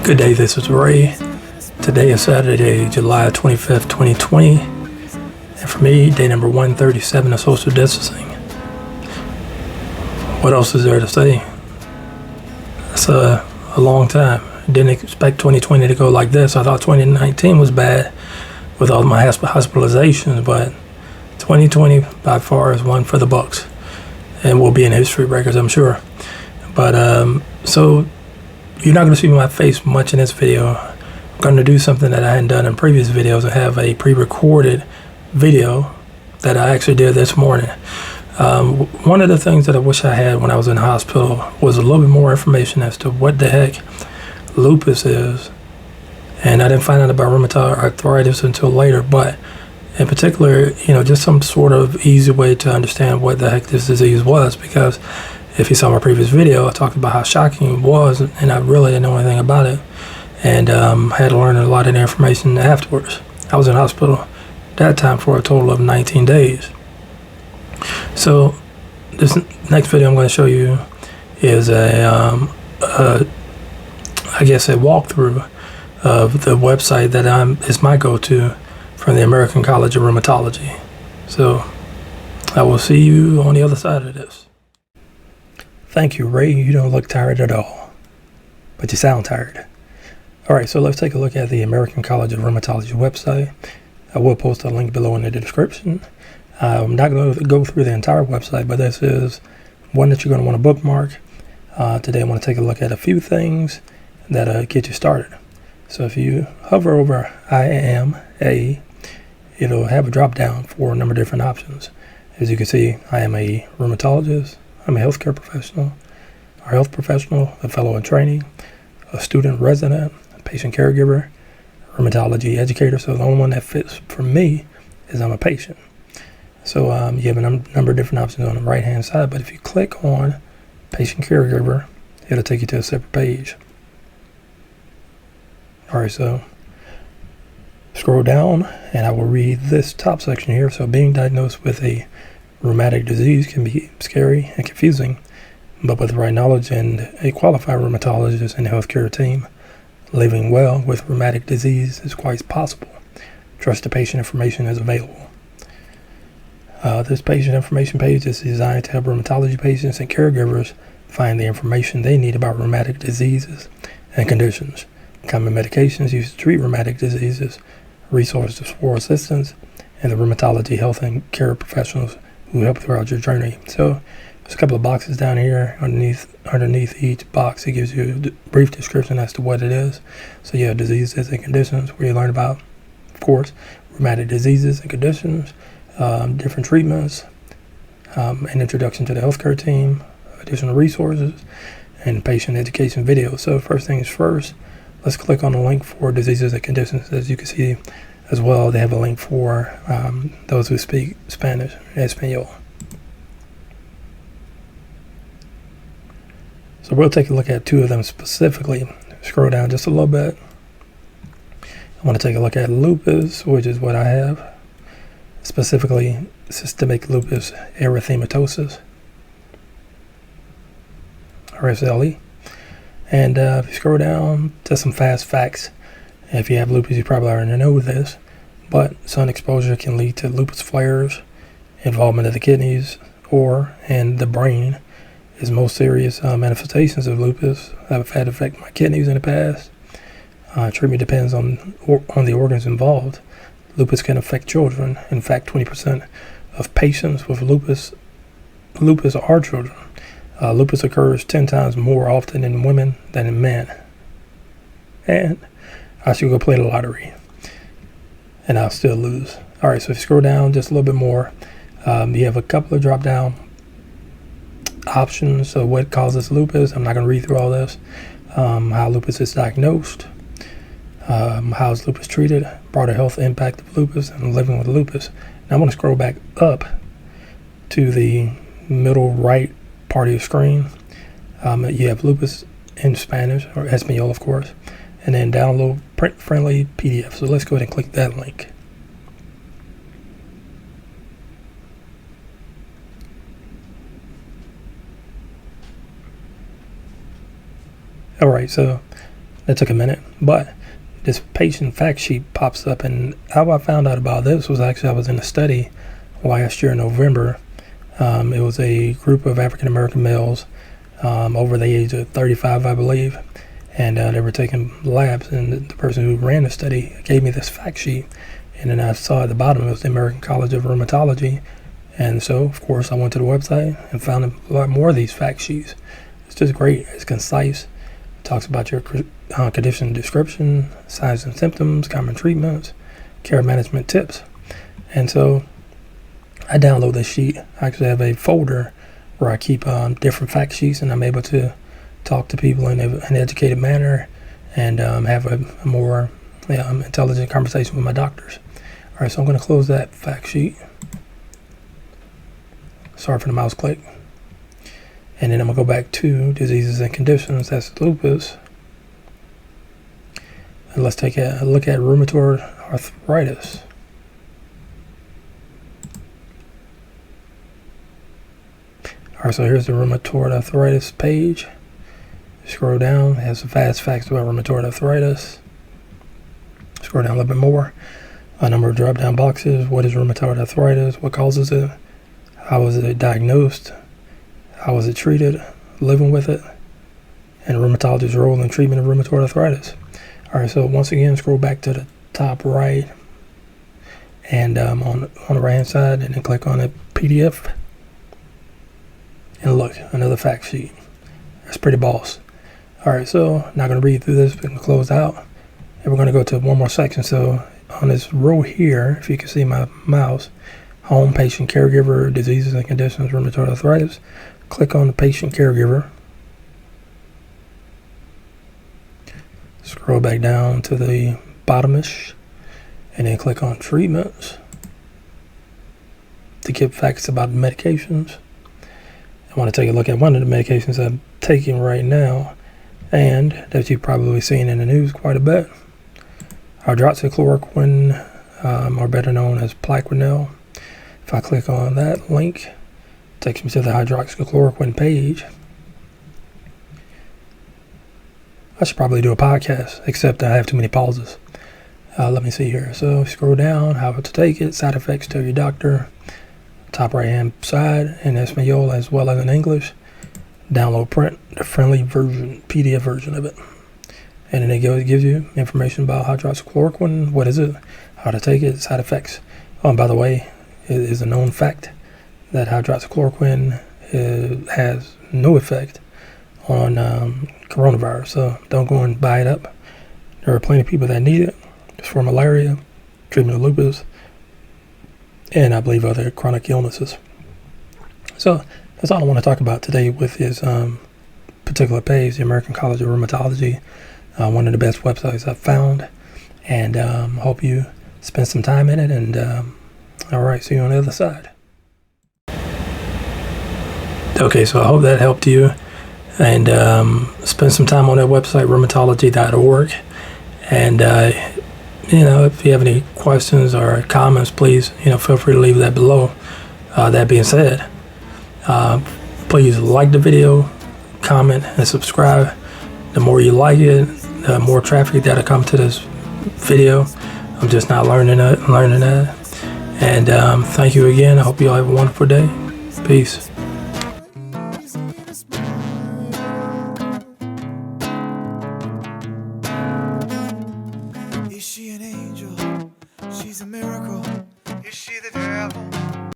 Good day, this is Ray. Today is Saturday, July 25th, 2020. And for me, day number 137 of social distancing. What else is there to say? That's a long time. Didn't expect 2020 to go like this. I thought 2019 was bad with all my hospitalizations, but 2020 by far is one for the books. And will be in history records, I'm sure. But, so you're not going to see my face much in this video. I'm going to do something that I hadn't done in previous videos. I have a pre-recorded video that I actually did this morning. One of the things that I wish I had when I was in the hospital was a little bit more information as to what the heck lupus is. And I didn't find out about rheumatoid arthritis until later, but in particular, just some sort of easy way to understand what the heck this disease was, because if you saw my previous video, I talked about how shocking it was, and I really didn't know anything about it, and had to learn a lot of the information afterwards. I was in hospital that time for a total of 19 days. So this next video I'm going to show you is a walkthrough of the website that is my go-to from the American College of Rheumatology. So I will see you on the other side of this. Thank you, Ray. You don't look tired at all, but you sound tired. All right, so let's take a look at the American College of Rheumatology website. I will post a link below in the description. I'm not going to go through the entire website, but this is one that you're going to want to bookmark. Today I want to take a look at a few things that get you started. So if you hover over I am a, it'll have a drop down for a number of different options. As you can see, I am a rheumatologist, I'm a healthcare professional, a health professional, a fellow in training, a student resident, a patient caregiver, a rheumatology educator. So the only one that fits for me is I'm a patient. So you have a number of different options on the right hand side, but if you click on patient caregiver, it'll take you to a separate page. All right, so scroll down and I will read this top section here. So being diagnosed with a rheumatic disease can be scary and confusing, but with the right knowledge and a qualified rheumatologist and healthcare team, living well with rheumatic disease is quite possible. Trusted patient information is available. This patient information page is designed to help rheumatology patients and caregivers find the information they need about rheumatic diseases and conditions, common medications used to treat rheumatic diseases, resources for assistance, and the rheumatology health and care professionals who help throughout your journey. So there's a couple of boxes down here. Underneath each box, it gives you a brief description as to what it is. So you have diseases and conditions, where you learn about, of course, rheumatic diseases and conditions, different treatments, an introduction to the healthcare team, additional resources, and patient education videos. So first things first, let's click on the link for diseases and conditions. As you can see as well, they have a link for those who speak Spanish, Espanol. So we'll take a look at two of them specifically. Scroll down just a little bit. I want to take a look at lupus, which is what I have. Specifically, systemic lupus erythematosus, RSLE. And if you scroll down, just some fast facts. If you have lupus, you probably already know this, but sun exposure can lead to lupus flares, involvement of the kidneys, and the brain is most serious manifestations of lupus. I've had affect my kidneys in the past. Treatment depends on the organs involved. Lupus can affect children. In fact, 20% of patients with lupus are children. Lupus occurs 10 times more often in women than in men. And I should go play the lottery, and I'll still lose. All right, so if you scroll down just a little bit more, you have a couple of drop-down options of what causes lupus. I'm not going to read through all this. How lupus is diagnosed, how is lupus treated, broader health impact of lupus, and living with lupus. Now I'm going to scroll back up to the middle right part of your screen. You have lupus in Spanish, or Espanol, of course, and then download print-friendly PDF. So let's go ahead and click that link. All right, so That took a minute, but this patient fact sheet pops up, and how I found out about this was actually I was in a study last year in November. It was a group of African American males over the age of 35, I believe, and they were taking labs, and the person who ran the study gave me this fact sheet, and then I saw at the bottom it was the American College of Rheumatology, and so of course I went to the website and found a lot more of these fact sheets. It's just great. It's concise. It talks about your condition description, signs and symptoms, common treatments, care management tips, and so I download this sheet. I actually have a folder where I keep different fact sheets, and I'm able to talk to people in an educated manner and have a more intelligent conversation with my doctors. All right, so I'm going to close that fact sheet. Sorry for the mouse click. And then I'm going to go back to diseases and conditions. That's lupus. And let's take a look at rheumatoid arthritis. All right, so here's the rheumatoid arthritis page. Scroll down, it has some fast facts about rheumatoid arthritis. Scroll down a little bit more. A number of drop down boxes. What is rheumatoid arthritis? What causes it? How is it diagnosed? How is it treated? Living with it? And rheumatologist's role in treatment of rheumatoid arthritis. All right, so once again, scroll back to the top right, and on the right hand side, and then click on the PDF. And look, another fact sheet. That's pretty boss. All right, so not going to read through this, but going to close out. And we're going to go to one more section. So on this row here, if you can see my mouse, home, patient, caregiver, diseases and conditions, rheumatoid arthritis. Click on the patient, caregiver. Scroll back down to the bottomish, and then click on treatments to get facts about medications. I want to take a look at one of the medications I'm taking right now, and that you've probably seen in the news quite a bit. Hydroxychloroquine, or better known as Plaquenil. If I click on that link, it takes me to the hydroxychloroquine page. I should probably do a podcast, except I have too many pauses. Let me see here. So scroll down, how to take it, side effects, tell your doctor. Top right hand side in Espanol as well as in English. Download, print the friendly version, PDF version of it. And then it gives you information about hydroxychloroquine, what is it, how to take it, side effects. Oh, and by the way, it is a known fact that hydroxychloroquine has no effect on coronavirus, so don't go and buy it up. There are plenty of people that need it. It's for malaria, treatment of lupus, and I believe other chronic illnesses. So that's all I want to talk about today with this particular page, the American College of Rheumatology, one of the best websites I've found, and hope you spend some time in it. And all right, see you on the other side. Okay, so I hope that helped you, and spend some time on that website, rheumatology.org, and if you have any questions or comments, please, feel free to leave that below. That being said, please like the video, comment, and subscribe. The more you like it, the more traffic that'll come to this video. I'm just not learning that. And thank you again. I hope you all have a wonderful day. Peace. Is she an angel? She's a miracle.